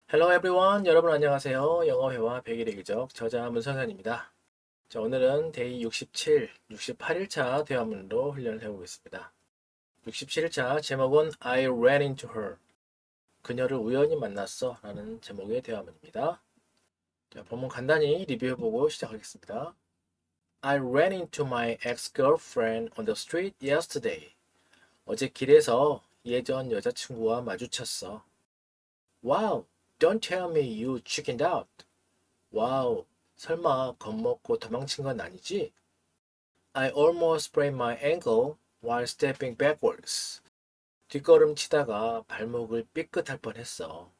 Hello everyone. 여러분 안녕하세요. 영어 회화 100일의 기적 저자 문성현입니다. 자, 오늘은 데이 67, 68일차 대화문으로 훈련을 해보겠습니다. 67일차 제목은 I ran into her. 그녀를 우연히 만났어 라는 제목의 대화문입니다. 자, 본문 간단히 리뷰해보고 시작하겠습니다. I ran into my ex-girlfriend on the street yesterday. 어제 길에서 예전 여자친구와 마주쳤어. Wow, don't tell me you chickened out. 와우, 설마 겁먹고 도망친 건 아니지? I almost sprained my ankle while stepping backwards. 뒷걸음 치다가 발목을 삐끗할 뻔했어.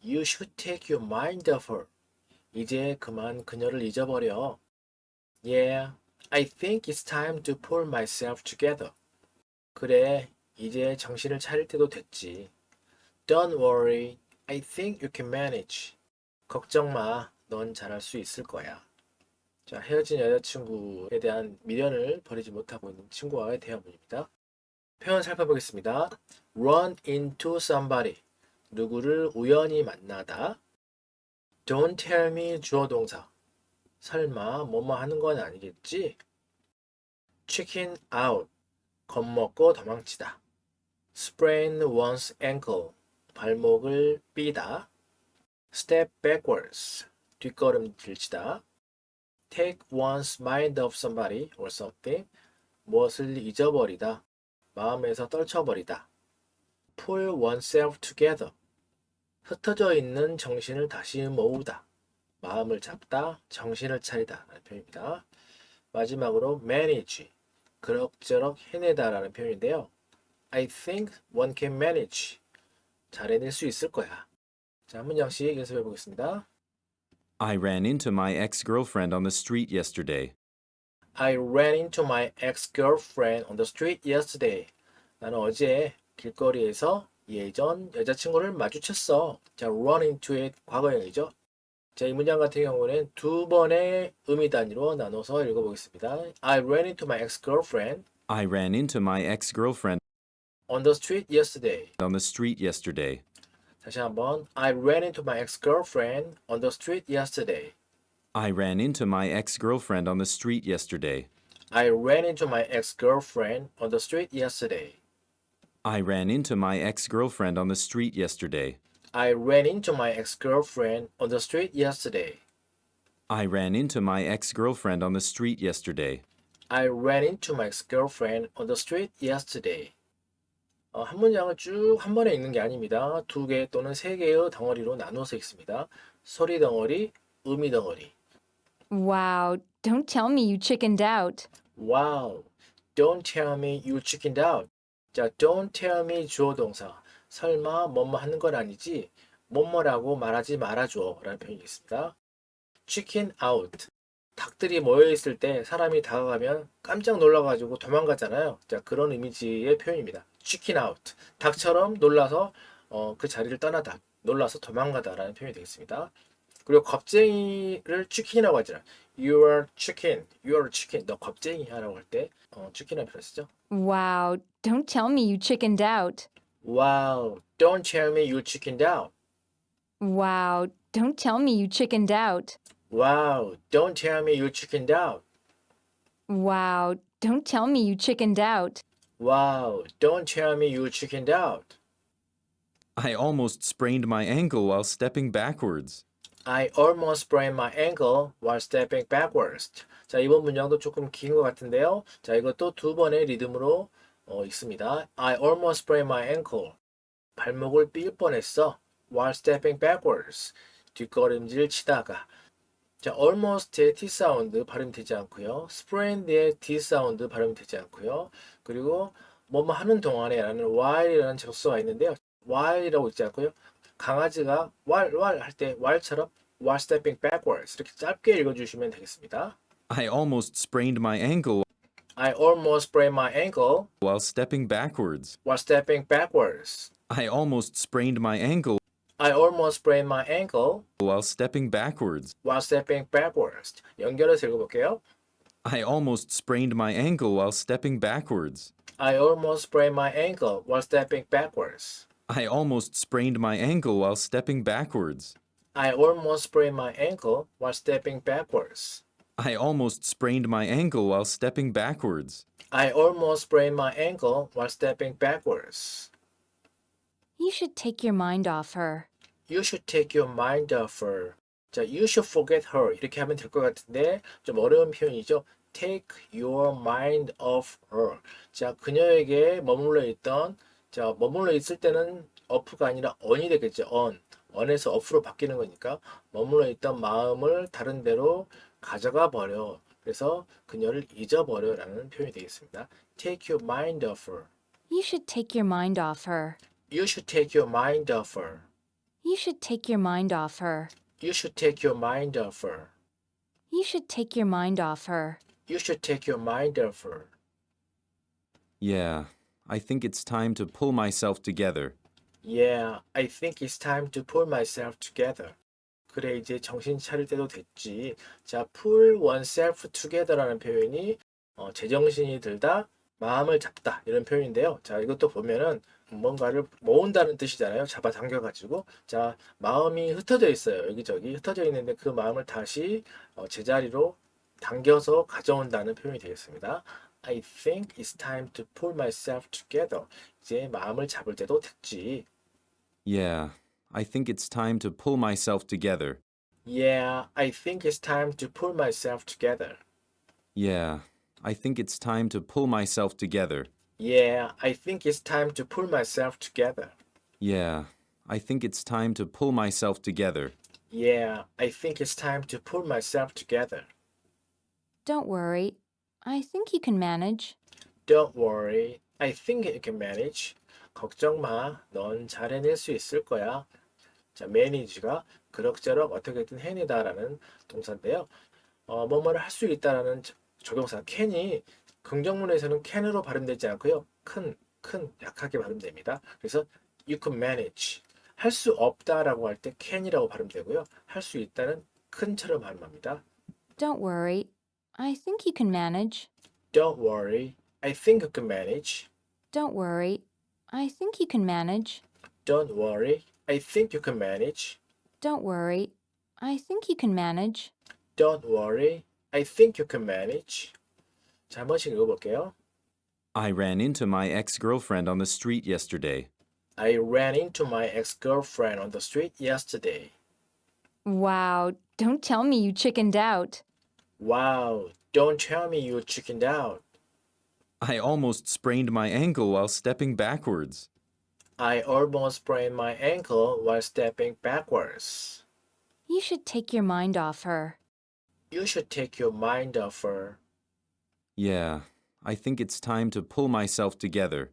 You should take your mind off her. 이제 그만 그녀를 잊어버려. Yeah, I think it's time to pull myself together. 그래, 이제 정신을 차릴 때도 됐지. Don't worry, I think you can manage. 걱정 마, 넌 잘할 수 있을 거야. 자, 헤어진 여자친구에 대한 미련을 버리지 못하고 있는 친구와의 대화문입니다. 표현 살펴보겠습니다. Run into somebody. 누구를 우연히 만나다. Don't tell me 주어 동사. 설마 뭐뭐 하는 건 아니겠지? Chicken out. 겁먹고 도망치다. Sprain one's ankle. 발목을 삐다. Step backwards. 뒷걸음 들치다. Take one's mind off somebody or something. 무엇을 잊어버리다. 마음에서 떨쳐버리다. Pull oneself together. 흩어져 있는 정신을 다시 모으다. 마음을 잡다, 정신을 차리다 라는 표현입니다. 마지막으로 manage. 그럭저럭 해내다 라는 표현인데요. I think one can manage. 잘 해낼 수 있을 거야. 자, 한 문장씩 연습해 보겠습니다. I ran into my ex-girlfriend on the street yesterday. I ran into my ex-girlfriend on the street yesterday. 나는 어제 길거리에서 예전 여자친구를 마주쳤어. 자, run into의 과거형이죠. 자, 이 문장 같은 경우는 두 번의 의미 단위로 나눠서 읽어보겠습니다. I ran into my ex-girlfriend I ran into my ex-girlfriend on the street yesterday. on the street yesterday. 다시 한번. I ran into my ex-girlfriend on the street yesterday. I ran into my ex-girlfriend on the street yesterday. I ran into my ex-girlfriend on the street yesterday. I ran into my ex-girlfriend on the street yesterday. I ran into my ex-girlfriend on the street yesterday. I ran into my ex-girlfriend on the street yesterday. I ran into my ex-girlfriend on the street yesterday. 한 문장을 쭉 한 번에 읽는 게 아닙니다. 두 개 또는 세 개의 덩어리로 나누어서 읽습니다. 소리 덩어리, 의미 덩어리. Wow, don't tell me you chickened out. Wow, don't tell me you chickened out. 자, don't tell me 주어 동사. 설마 뭐뭐 하는 건 아니지? 뭐뭐라고 말하지 말아줘 라는 표현이 있습니다. chicken out. 닭들이 모여있을 때 사람이 다가가면 깜짝 놀라가지고 도망가잖아요. 자, 그런 이미지의 표현입니다. chicken out. 닭처럼 놀라서 그 자리를 떠나다. 놀라서 도망가다라는 표현이 되겠습니다. 그리고 겁쟁이를 chicken이라고 하잖아요. You are chicken. You are chicken. 너 겁쟁이야 라고 할 때 chicken이라는 표현을 쓰죠. Wow, don't tell me you chickened out. Wow, don't tell me you chickened out. Wow, don't tell me you chickened out. Wow, don't tell me you chickened out. Wow, don't tell me you chickened out. Wow, don't tell me you chickened out. I almost sprained my ankle while stepping backwards. I almost sprained my ankle while stepping backwards. 자, 이번 문장도 조금 긴 것 같은데요. 자, 이것도 두 번의 리듬으로 읽습니다. I almost sprained my ankle. 발목을 삘 뻔했어. While stepping backwards. 뒷걸음질 치다가. 자, almost의 T 사운드 발음되지 않고요. sprained의 D 사운드 발음되지 않고요. 그리고 뭐뭐 하는 동안에 라는 while이라는 접수가 있는데요. while이라고 있지 않고요. 강아지가 while 할 때 while처럼 while stepping backwards 이렇게 짧게 읽어주시면 되겠습니다. I almost sprained my ankle I almost sprained my ankle while stepping backwards. while stepping backwards. I almost sprained my ankle I almost sprained my ankle while stepping backwards. while stepping backwards. 연결해서 읽어볼게요. I almost sprained my ankle while stepping backwards. I almost sprained my ankle while stepping backwards. I almost sprained my ankle while stepping backwards. I almost sprained my ankle while stepping backwards. I almost sprained my ankle while stepping backwards. I almost sprained my ankle while stepping backwards. You should take your mind off her. You should take your mind off her. 자, you should forget her. 이렇게 하면 될 것 같은데 좀 어려운 표현이죠. Take your mind off her. 자, 그녀에게 머물러 있던 자, 머물러 있을 때는 off가 아니라 on이 되겠죠. on에서 off로 바뀌는 거니까 머물러 있던 마음을 다른 데로 가져가 버려. 그래서 그녀를 잊어버려라는 표현이 되겠습니다. Take your mind off her. You should take your mind off her. You should take your mind off her. You should take your mind off her. You should take your mind off her. You should take your mind off her. You should take your mind off her. Yeah, I think it's time to pull myself together. Yeah, I think it's time to pull myself together. 그래, 이제 정신 차릴 때도 됐지. 자, pull oneself together라는 표현이 제정신이 들다, 마음을 잡다 이런 표현인데요. 자, 이것도 보면은 뭔가를 모은다는 뜻이잖아요. 잡아당겨가지고. 자, 마음이 흩어져 있어요. 여기저기 흩어져 있는데 그 마음을 다시 제자리로 당겨서 가져온다는 표현이 되겠습니다. I think it's time to pull myself together. 이제 마음을 잡을 때도 됐지. Yeah, I think it's time to pull myself together. Yeah, I think it's time to pull myself together. Yeah, I think it's time to pull myself together. Yeah, I think it's time to pull myself together. Yeah, I think it's time to pull myself together. Yeah, I think it's time to pull myself together. Don't worry. I think you can manage. Don't worry. I think you can manage. 걱정 마. 넌 잘 해낼 수 있을 거야. 자, manage가 그럭저럭 어떻게든 해내다라는 동사인데요. 뭐뭐를 할 수 있다라는 조동사 can이 긍정문에서는 can으로 발음되지 않고요. 큰, 약하게 발음됩니다. 그래서 you can manage. 할 수 없다라고 할 때 can이라고 발음되고요. 할 수 있다는 큰처럼 발음합니다. Don't worry. I think you can manage. Don't worry. I think you can manage. Don't worry. I think you can manage. Don't worry. I think you can manage. Don't worry. I think you can manage. Don't worry. I think you can manage. 자, 한 번씩 읽어볼게요. I ran into my ex-girlfriend on the street yesterday. I ran into my ex-girlfriend on the street yesterday. Wow, don't tell me you chickened out. Wow, don't tell me you chickened out. I almost sprained my ankle while stepping backwards. I almost sprained my ankle while stepping backwards. You should take your mind off her. You should take your mind off her. Yeah, I think it's time to pull myself together.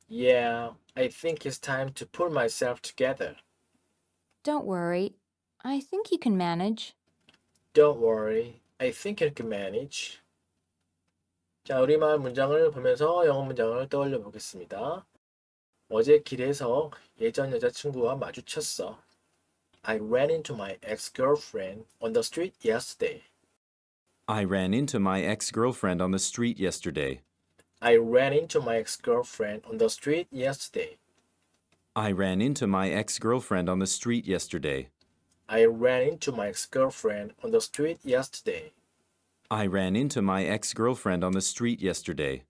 Yeah, I think it's time to pull myself together. Don't worry. I think you can manage. Don't worry. I think you can manage. 자, 우리말 문장을 보면서 영어 문장을 떠올려 보겠습니다. 어제 길에서 예전 여자친구와 마주쳤어. I ran into my ex-girlfriend on the street yesterday. I ran into my ex-girlfriend on the street yesterday. I ran into my ex-girlfriend on the street yesterday. I ran into my ex-girlfriend on the street yesterday. I ran into my ex-girlfriend on the street yesterday. I ran into my ex-girlfriend on the street yesterday.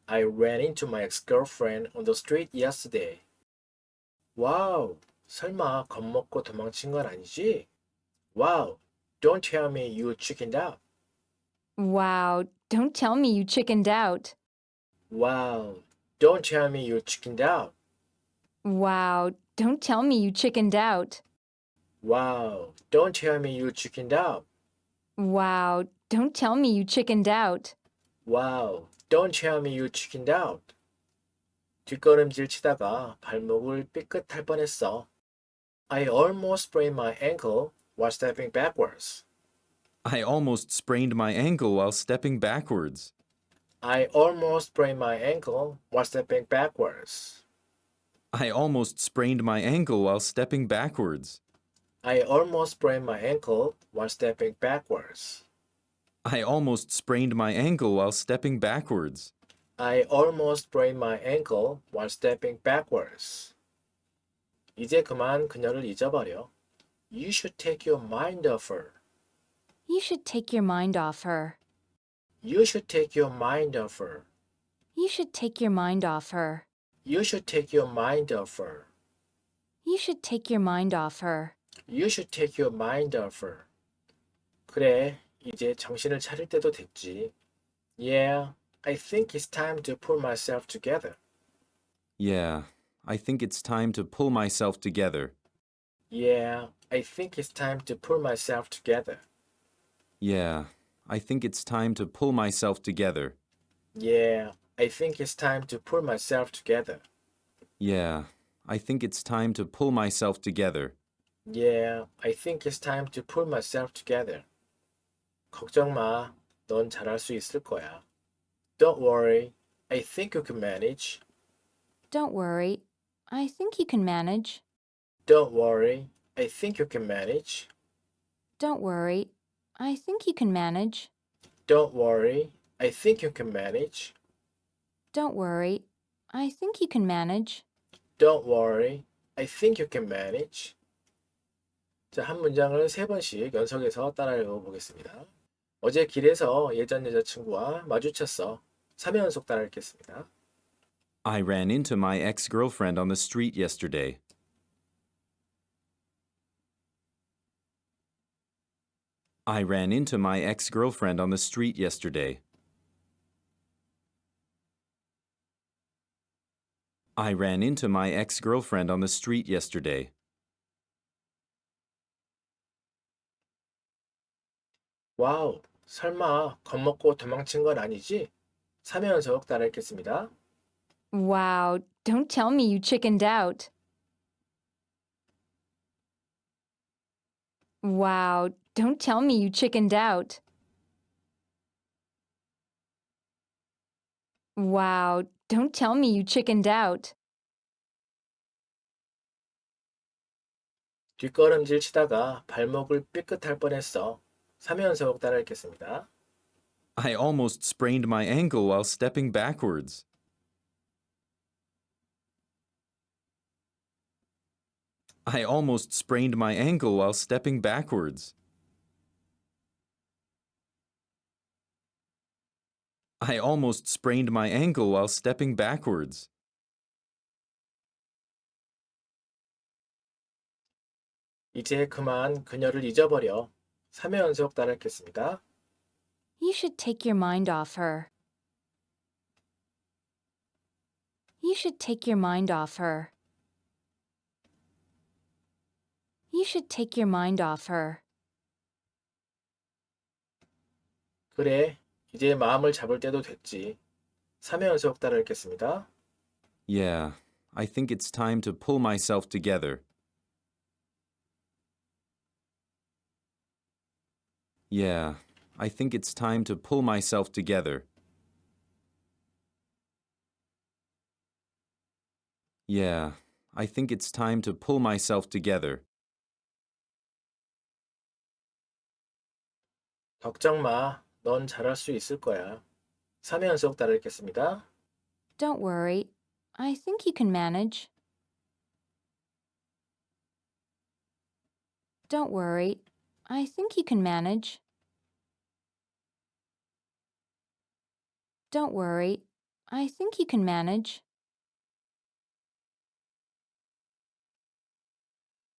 I ran into my ex-girlfriend on the street yesterday. 와우, 설마 겁먹고 도망친 건 아니지? Wow, don't tell me you chickened out. Wow, don't tell me you chickened out. Wow, don't tell me you chickened out. Wow, don't tell me you chickened out. Wow, don't tell me you chickened out. Wow, don't tell me you chickened out. Wow, don't tell me you chickened out. 뒷걸음질 치다가 발목을 삐끗할 뻔했어. I almost sprained my ankle while stepping backwards. I almost sprained my ankle while stepping backwards. I almost sprained my ankle while stepping backwards. I almost sprained my ankle while stepping backwards. I almost sprained my ankle while stepping backwards. I almost sprained my ankle while stepping backwards. I almost sprained my ankle while stepping backwards. 이제 그만 그녀를 잊어버려. You should take your mind off her. You should take your mind off her. You should take your mind off her. You should take your mind off her. You should take your mind off her. You should take your mind off her. You should take your mind off her. 그래, 이제 정신을 차릴 때도 됐지. Yeah, I think it's time to pull myself together. Yeah, I think it's time to pull myself together. Yeah, I think it's time to pull myself together. Yeah, I think it's time to pull myself together. Yeah, I think it's time to pull myself together. Yeah, I think it's time to pull myself together. Yeah, I think it's time to pull myself together. 걱정 마. 넌 잘할 수 있을 거야. Don't worry. I think you can manage. Don't worry. I think you can manage. Don't worry. I think you can manage. Don't worry. I think you can manage. Don't worry. I think you can manage. Don't worry. I think you can manage. Don't worry. I think you can manage. 자, 한 문장을 3번씩 연속해서 따라 읽어보겠습니다. 어제 길에서 예전 여자친구와 마주쳤어. 3회 연속 따라 읽겠습니다. I ran into my ex-girlfriend on the street yesterday. I ran into my ex-girlfriend on the street yesterday. I ran into my ex-girlfriend on the street yesterday. 와우, 설마 겁먹고 도망친 건 아니지? 3회 연속 따라 읽겠습니다. Wow, don't tell me you chickened out. Wow, don't tell me you chickened out. Wow, don't tell me you chickened out. 뒷걸음질 치다가 발목을 삐끗할 뻔했어. 3회 연속 따라 읽겠습니다. I almost sprained my ankle while stepping backwards. I almost sprained my ankle while stepping backwards. I almost sprained my ankle while stepping backwards. 이제 그만 그녀를 잊어버려. 3회 연속 따라 읽겠습니다. You should take your mind off her. You should take your mind off her. You should take your mind off her. 그래, 이제 마음을 잡을 때도 됐지. 3회 연속 따라 읽겠습니다. Yeah, I think it's time to pull myself together. Yeah, I think it's time to pull myself together. Yeah, I think it's time to pull myself together. 걱정 마. 넌 잘할 수 있을 거야. 3회 연속 따라 읽겠습니다. Don't worry. I think you can manage. Don't worry. I think you can manage. Don't worry. I think you can manage.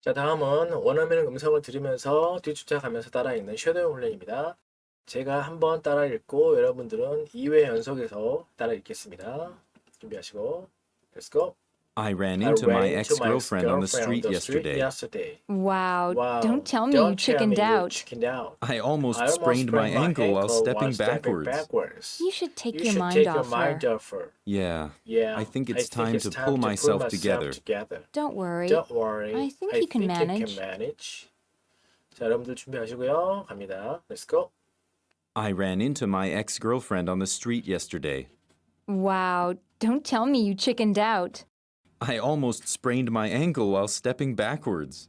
자, 다음은 원어민 음성을 들으면서 뒤쫓아가면서 따라 읽는 섀도우 훈련입니다. 제가 한번 따라 읽고 여러분들은 2회 연속해서 따라 읽겠습니다. 준비하시고 Let's go. I ran I into ran my into my ex-girlfriend on the ex-girlfriend street on the street yesterday. Wow. Wow. Don't tell me you chickened out. chickened out. I almost I almost sprained my ankle while stepping backwards. You should take You your should mind take off your mind her. off her. Yeah, Yeah, I think it's time to pull myself together. Don't worry. Don't worry. I think you can manage. 자, 여러분들 준비하시고요. 갑니다. Let's go. I ran into my ex-girlfriend on the street yesterday. Wow. Don't tell me you chickened out. I almost sprained my ankle while stepping backwards.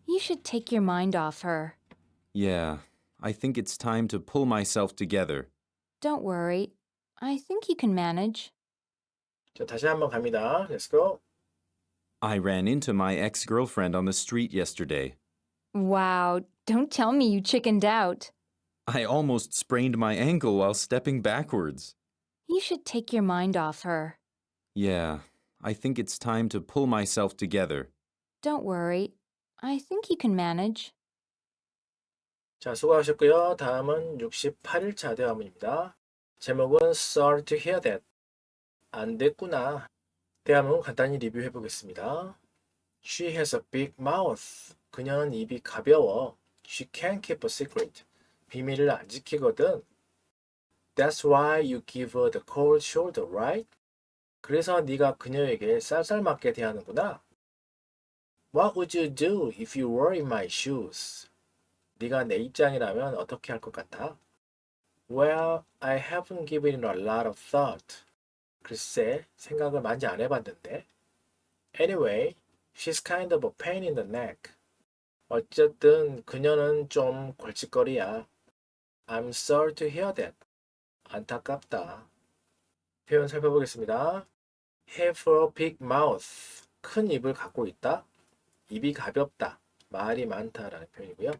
You should take your mind off her. Yeah, I think it's time to pull myself together. Don't worry. I think you can manage. 자, 다시 한번 갑니다. Let's go. I ran into my ex-girlfriend on the street yesterday. Wow, don't tell me you chickened out. I almost sprained my ankle while stepping backwards. You should take your mind off her. Yeah, I think it's time to pull myself together. Don't worry. I think you can manage. 자, 수고하셨고요. 다음은 68일차 대화문입니다. 제목은 Sorry to hear that. 안 됐구나. 대화문 간단히 리뷰해 보겠습니다. She has a big mouth. 그녀는 입이 가벼워. She can't keep a secret. 비밀을 안 지키거든. That's why you give her the cold shoulder, right? 그래서 네가 그녀에게 쌀쌀맞게 대하는구나. What would you do if you were in my shoes? 네가 내 입장이라면 어떻게 할 것 같아? Well, I haven't given it a lot of thought. 글쎄, 생각을 많이 안 해봤는데. Anyway, she's kind of a pain in the neck. 어쨌든 그녀는 좀 골칫거리야. I'm sorry to hear that. 안타깝다. 표현 살펴보겠습니다. Have a big mouth. 큰 입을 갖고 있다. 입이 가볍다. 말이 많다라는 표현이고요.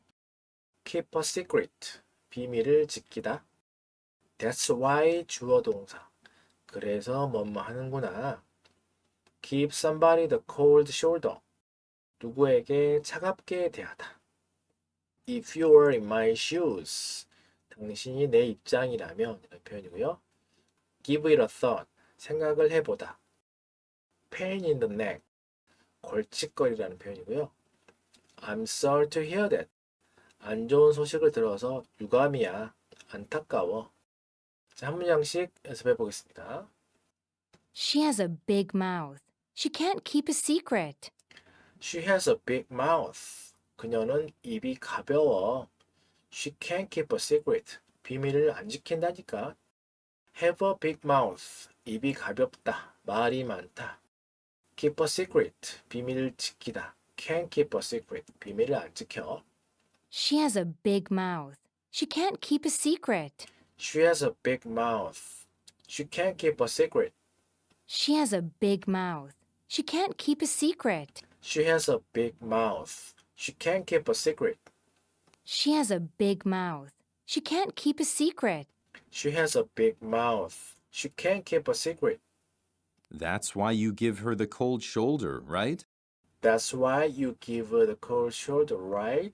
Keep a secret. 비밀을 지키다. That's why 주어 동사. 그래서 뭐뭐 하는구나. Give somebody the cold shoulder. 누구에게 차갑게 대하다. If you were in my shoes. 당신이 내 입장이라면 이런 표현이고요. Give it a thought. 생각을 해보다. Pain in the neck. 골칫거리라는 표현이고요. I'm sorry to hear that. 안 좋은 소식을 들어서 유감이야. 안타까워. 자, 한 문장씩 연습해 보겠습니다. She has a big mouth. She can't keep a secret. She has a big mouth. 그녀는 입이 가벼워. She can't keep a secret. 비밀을 안 지킨다니까. Have a big mouth. 입이 가볍다. 말이 많다. Keep a secret. 비밀을 지키다. Can't keep a secret. 비밀을 안 지켜. She has a big mouth. She can't keep a secret. She has a big mouth. She can't keep a secret. She has a big mouth. She can't keep a secret. She has a big mouth. She can't keep a secret. She has a big mouth. She can't keep a secret. She has a big mouth. She can't keep a secret. That's why you give her the cold shoulder, right? That's why you give her the cold shoulder, right?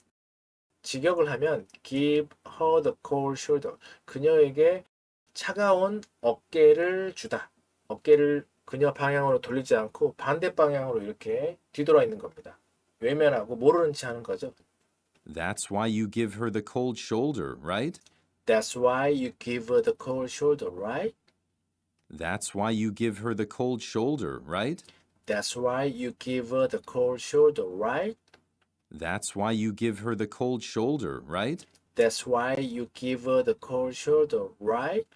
직역을 하면 give her the cold shoulder. 그녀에게 차가운 어깨를 주다. 어깨를 그녀 방향으로 돌리지 않고 반대 방향으로 이렇게 뒤돌아 있는 겁니다. 외면하고 모르는 체 하는 거죠. That's why you give her the cold shoulder, right? That's why you give her the cold shoulder, right? That's why you give her the cold shoulder, right? That's why you give her the cold shoulder, right? That's why you give her the cold shoulder, right? That's why you give her the cold shoulder, right?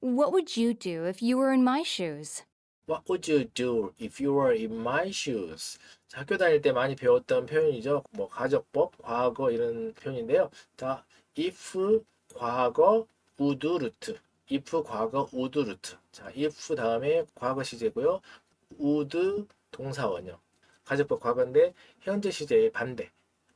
What would you do if you were in my shoes? What would you do if you were in my shoes? 자, 학교 다닐 때 많이 배웠던 표현이죠. 뭐 가정법, 과거 이런 표현인데요. 자, if 과거 would root. if 과거 would root. 자, if 다음에 과거 시제고요. would 동사원형. 가정법 과거인데 현재 시제의 반대.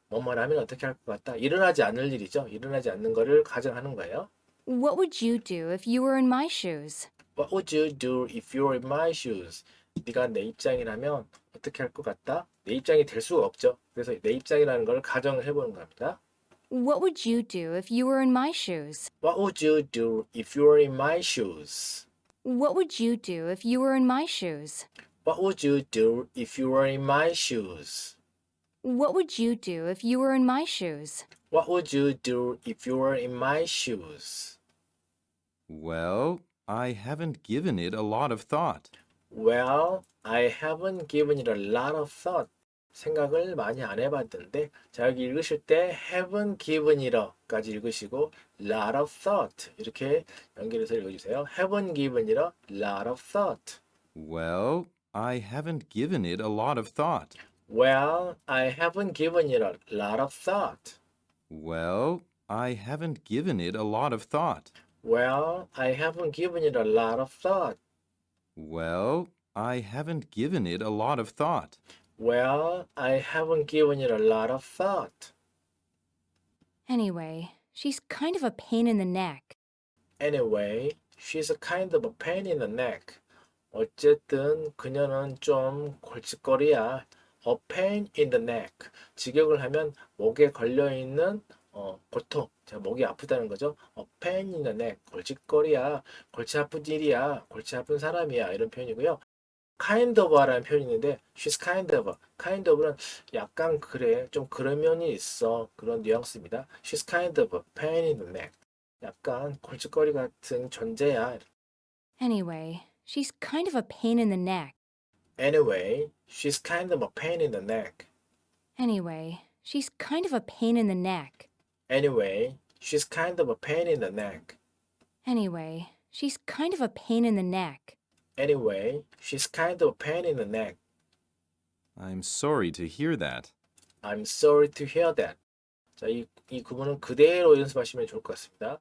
뭐뭐 하면 어떻게 할 것 같다. 일어나지 않을 일이죠. 일어나지 않는 거를 가정하는 거예요. What would you do if you were in my shoes? What would you do if you were in my shoes? 네가 내 입장이라면 어떻게 할 것 같다? 내 입장이 될 수가 없죠. 그래서 내 입장이라는 걸 가정을 해보는 겁니다. What would you do if you were in my shoes? What would you do if you were in my shoes? What would you do if you were in my shoes? What would you do if you were in my shoes? What would you do if you were in my shoes? What would you do if you were in my shoes? Well, I haven't given it a lot of thought. Well, I haven't given it a lot of thought. 생각을 많이 안 해봤는데, 자, 여기 읽으실 때 haven't given it a까지 읽으시고 lot of thought 이렇게 연결해서 읽어주세요. haven't given it a lot of thought. Well, I haven't given it a lot of thought. Well, I haven't given it a lot of thought. Well, I haven't given it a lot of thought. Well, I haven't given it a lot of thought. Well, I haven't given it a lot of thought. Well, I haven't given it a lot of thought. Anyway, she's kind of a pain in the neck. Anyway, she's a kind of a pain in the neck. 어쨌든 그녀는 좀 골칫거리야. A pain in the neck. 직역을 하면 목에 걸려있는 고통. 제가 목이 아프다는 거죠. A pain in the neck. 골칫거리야. 골치 아픈 일이야. 골치 아픈 사람이야. 이런 표현이고요. kind of라는 표현이 있는데 she's kind of. kind of는 약간 그래. 좀 그런 면이 있어. 그런 뉘앙스입니다. She's kind of a pain in the neck. 약간 골칫거리 같은 존재야. Anyway, she's kind of a pain in the neck. Anyway, she's kind of a pain in the neck. Anyway, she's kind of a pain in the neck. Anyway, she's kind of a pain in the neck. Anyway, she's kind of a pain in the neck. Anyway, she's kind of a pain in the neck. I'm sorry to hear that. I'm sorry to hear that. 자, 이 구문은 그대로 연습하시면 좋을 것 같습니다.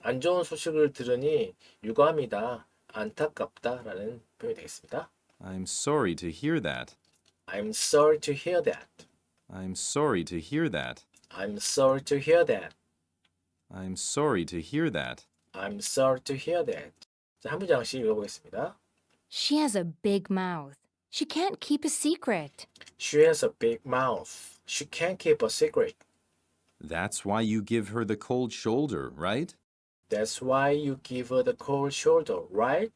안 좋은 소식을 들으니 유감이다, 안타깝다 라는 표현이 되겠습니다. I'm sorry to hear that. I'm sorry to hear that. I'm sorry to hear that. I'm sorry to hear that. I'm sorry to hear that. I'm sorry to hear that. 자, 한 문장씩 읽어보겠습니다. She has a big mouth. She can't keep a secret. She has a big mouth. She can't keep a secret. That's why you give her the cold shoulder, right? That's why you give her the cold shoulder, right?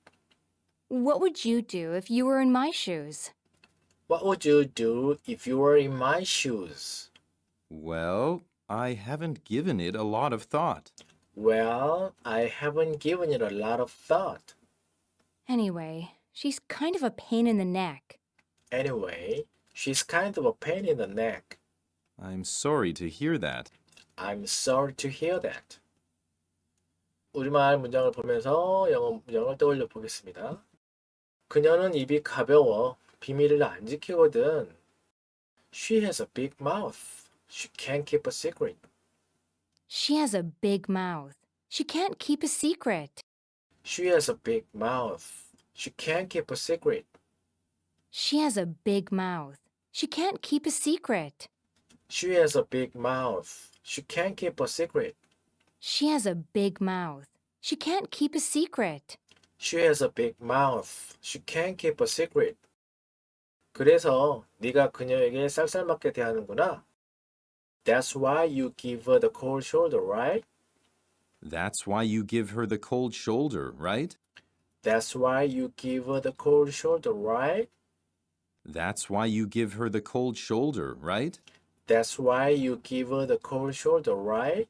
What would you do if you were in my shoes? What would you do if you were in my shoes? Well, I haven't given it a lot of thought. Well, I haven't given it a lot of thought. Anyway, she's kind of a pain in the neck. Anyway, she's kind of a pain in the neck. I'm sorry to hear that. I'm sorry to hear that. 우리말 문장을 보면서 영어 문장을 떠올려 보겠습니다. 그녀는 입이 가벼워 비밀을 안 지키거든. She has a big mouth. She can't keep a secret. She has a big mouth. She can't keep a secret. She has a big mouth. She can't keep a secret. She has a big mouth. She can't keep a secret. She has a big mouth. She can't keep a secret. She has a big mouth. She can't keep a secret. She has a big mouth. She can't keep a secret. 그래서 네가 그녀에게 쌀쌀맞게 대하는구나. That's why you give her the cold shoulder, right? That's why you give her the cold shoulder, right? That's why you give her the cold shoulder, right? That's why you give her the cold shoulder, right? That's why you give her the cold shoulder, right?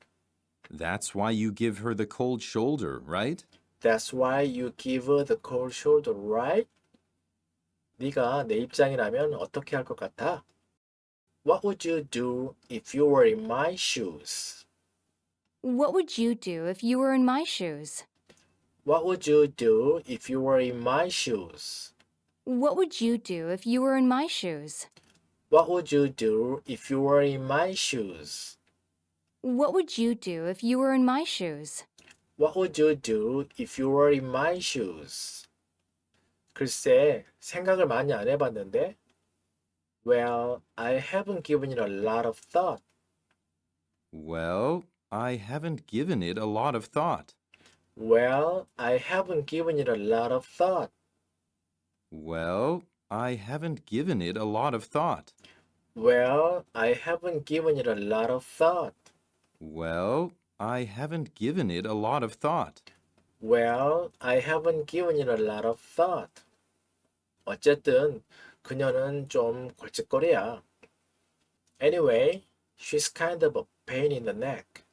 That's why you give her the cold shoulder, right? That's why you give her the cold shoulder, right? 네가 내 입장이라면 어떻게 할 것 같아? What would you do if you were in my shoes? What would you do if you were in my shoes? What would you do if you were in my shoes? What would you do if you were in my shoes? What would you do if you were in my shoes? What would you do if you were in my shoes? What would you do if you were in my shoes? 글쎄, 생각을 많이 안 해봤는데. Well, I haven't given it a lot of thought. Well, I haven't given it a lot of thought. Well, I haven't given it a lot of thought. Well, I haven't given it a lot of thought. Well, I haven't given it a lot of thought. Well, I haven't given it a lot of thought. Well, I haven't given it a lot of thought. 어쨌든 그녀는 좀 골칫거리야. Anyway, she's kind of a pain in the neck.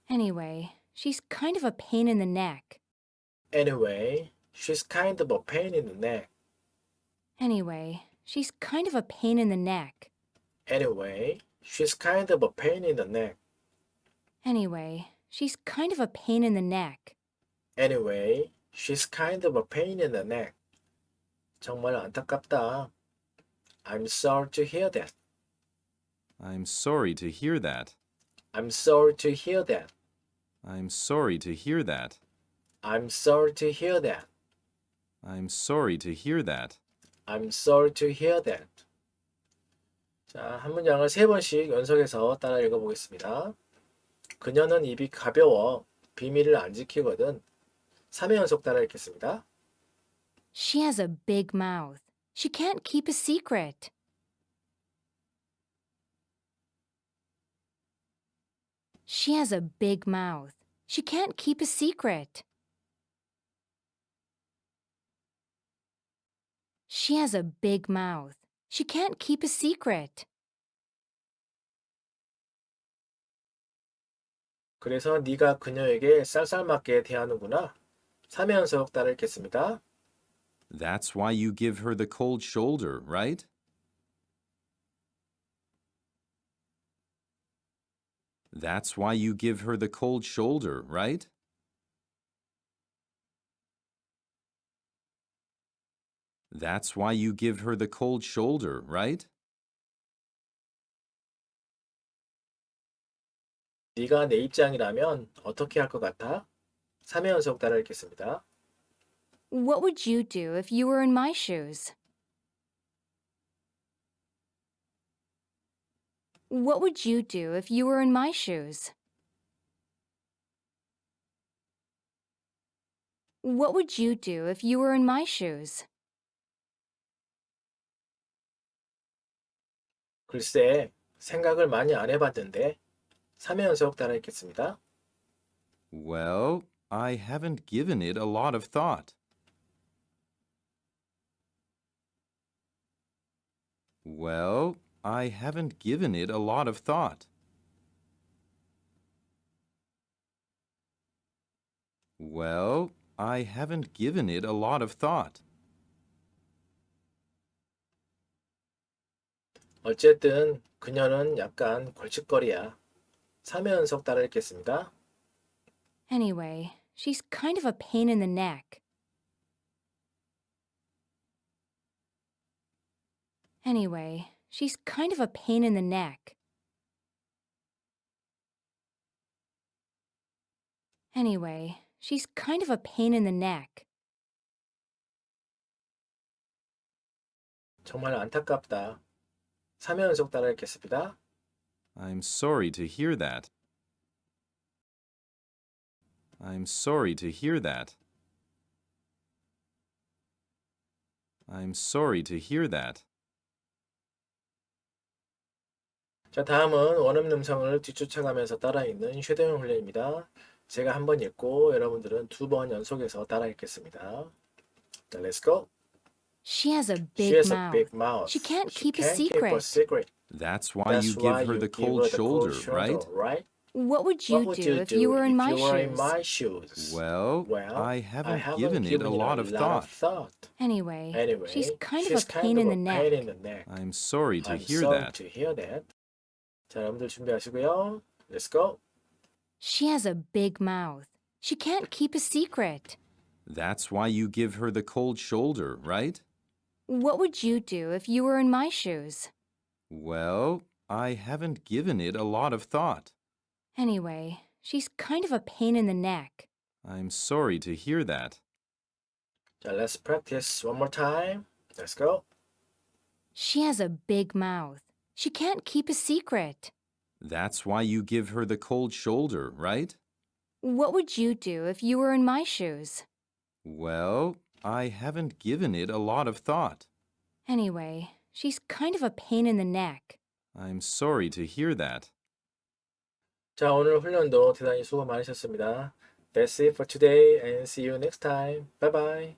Anyway, she's kind of a pain in the neck. Anyway, she's kind of a pain in the neck. Anyway, she's kind of a pain in the neck. Anyway, she's kind of a pain in the neck. Anyway, she's kind of a pain in the neck. Anyway, she's kind of a pain in the neck. 정말 안타깝다. I'm sorry to hear that. I'm sorry to hear that. I'm sorry to hear that. I'm sorry to hear that. I'm sorry to hear that. I'm sorry to hear that. I'm sorry to hear that. 자, 한 문장을 세 번씩 연속해서 따라 읽어보겠습니다. 그녀는 입이 가벼워 비밀을 안 지키거든. 3회 연속 따라 읽겠습니다. She has a big mouth. She can't keep a secret. She has a big mouth. She can't keep a secret. She has a big mouth. She can't keep a secret. 그래서 네가 그녀에게 쌀쌀맞게 대하는구나. 3회 연속 따라 읽겠습니다. That's why you give her the cold shoulder, right? That's why you give her the cold shoulder, right? That's why you give her the cold shoulder, right? 네가 내 입장이라면 어떻게 할 것 같아? 3회 연속 따라 읽겠습니다. What would you do if you were in my shoes? What would you do if you were in my shoes? What would you do if you were in my shoes? 글쎄, 생각을 많이 안 해봤는데 3회 연속 따라 읽겠습니다. Well, I haven't given it a lot of thought. Well, I haven't given it a lot of thought. Well, I haven't given it a lot of thought. 어쨌든 그녀는 약간 골칫거리야. 3회 연속 따라 읽겠습니다. Anyway, she's kind of a pain in the neck. Anyway, she's kind of a pain in the neck. Anyway, she's kind of a pain in the neck. 정말 안타깝다. 3회 연속 따라 읽겠습니다. I'm sorry to hear that. I'm sorry to hear that. I'm sorry to hear that. 자, 다음은 원음 음성을 뒤쫓아가면서 따라 읽는 쉐도잉 훈련입니다. 제가 한 번 읽고 여러분들은 2번 연속해서 따라 읽겠습니다. 자, let's go. She has a She big has a mouth. big mouth. She can't She keep a can't keep a secret. secret. That's why That's you why give her you the give cold her the shoulder, cold right? shoulder, right? What would you What would do you if you were in if my you were in shoes? my shoes? Well, I haven't given it a lot of thought. Anyway, Anyway, she's kind she's of a pain in the pain in neck. the neck. I'm sorry to I'm hear sorry that. to hear that. 자, 여러분들 준비하시고요. Let's go. She has a big mouth. She can't keep a secret. That's why you give her the cold shoulder, right? What would you do if you were in my shoes? Well, I haven't given it a lot of thought. Anyway, she's kind of a pain in the neck. I'm sorry to hear that. 자, let's practice one more time. Let's go. She has a big mouth. She can't keep a secret. That's why you give her the cold shoulder, right? What would you do if you were in my shoes? Well, I haven't given it a lot of thought. Anyway, she's kind of a pain in the neck. I'm sorry to hear that. 자, 오늘 훈련도 대단히 수고 많으셨습니다. That's it for today and see you next time. Bye bye.